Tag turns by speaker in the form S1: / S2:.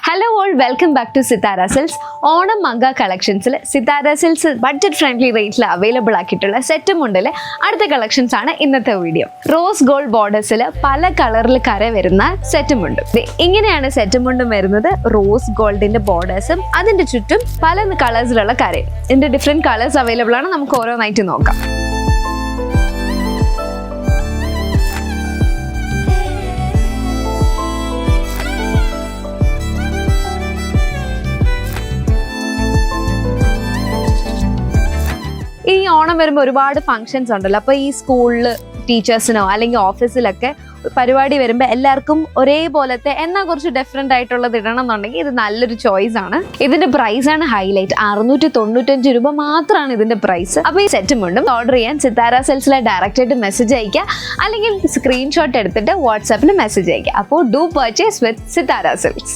S1: Hello all, welcome back to Sithara Silks. Onam മങ്ക കളക്ഷൻസിൽ Sithara Silks budget friendly റേറ്റിൽ അവൈലബിൾ ആക്കിയിട്ടുള്ള സെറ്റ് മുണ്ടിലെ അടുത്ത കളക്ഷൻസ് ആണ് ഇന്നത്തെ വീഡിയോ. റോസ് ഗോൾഡ് ബോർഡേഴ്സിൽ പല കളറിൽ കര വരുന്ന സെറ്റ് മുണ്ട്. ഇങ്ങനെയാണ് സെറ്റ് മുണ്ടും വരുന്നത്. റോസ് ഗോൾഡിന്റെ ബോർഡേഴ്സും അതിന്റെ ചുറ്റും പല കളേഴ്സിലുള്ള കരയും. ഇതിന്റെ ഡിഫറെന്റ് കളേഴ്സ് അവൈലബിൾ ആണ്. നമുക്ക് ഓരോന്നായിട്ട് നോക്കാം. ഈ ഓണം വരുമ്പോൾ ഒരുപാട് ഫംഗ്ഷൻസ് ഉണ്ടല്ലോ. അപ്പോൾ ഈ സ്കൂളിൽ ടീച്ചേഴ്സിനോ അല്ലെങ്കിൽ ഓഫീസിലൊക്കെ പരിപാടി വരുമ്പോൾ എല്ലാവർക്കും ഒരേപോലത്തെ എന്നാൽ കുറച്ച് ഡിഫറെൻ്റ് ആയിട്ടുള്ളത് ഇടണം എന്നുണ്ടെങ്കിൽ ഇത് നല്ലൊരു ചോയ്സ് ആണ്. ഇതിന്റെ പ്രൈസ് ആണ് ഹൈലൈറ്റ്. 695 രൂപ മാത്രമാണ് ഇതിന്റെ പ്രൈസ്. അപ്പോൾ ഈ സെറ്റും കൊണ്ടും ഓർഡർ ചെയ്യാൻ സിതാര സെൽസിലെ ഡയറക്റ്റ് ആയിട്ട് മെസ്സേജ് അയക്കുക, അല്ലെങ്കിൽ സ്ക്രീൻഷോട്ട് എടുത്തിട്ട് വാട്സാപ്പിൽ മെസ്സേജ് അയക്കുക. അപ്പോൾ do purchase with Sithara cells.